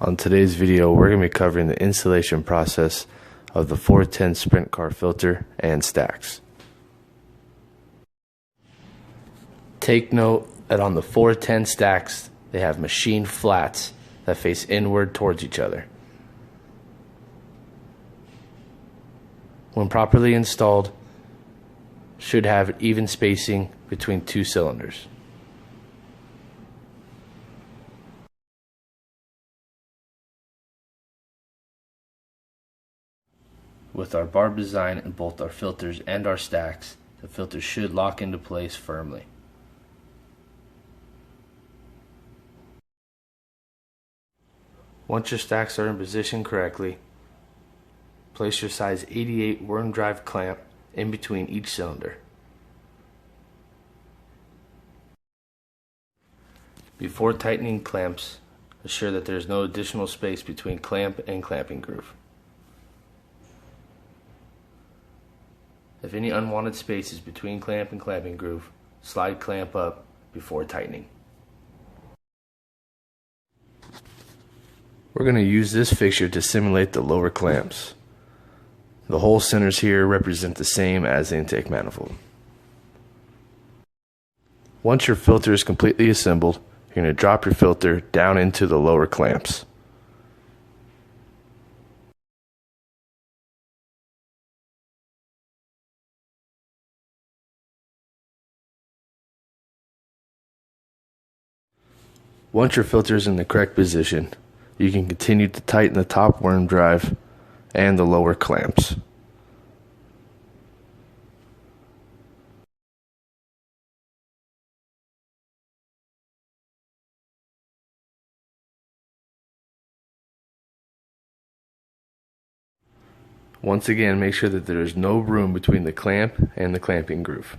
On today's video, we're going to be covering the installation process of the 410 Sprint car filter and stacks. Take note that on the 410 stacks, they have machined flats that face inward towards each other. When properly installed, should have even spacing between two cylinders. With our barb design in both our filters and our stacks, the filters should lock into place firmly. Once your stacks are in position correctly, place your size 88 worm drive clamp in between each cylinder. Before tightening clamps, assure that there is no additional space between clamp and clamping groove. If any unwanted space is between clamp and clamping groove, slide clamp up before tightening. We're going to use this fixture to simulate the lower clamps. The hole centers here represent the same as the intake manifold. Once your filter is completely assembled, you're going to drop your filter down into the lower clamps. Once your filter is in the correct position, you can continue to tighten the top worm drive and the lower clamps. Once again, make sure that there is no room between the clamp and the clamping groove.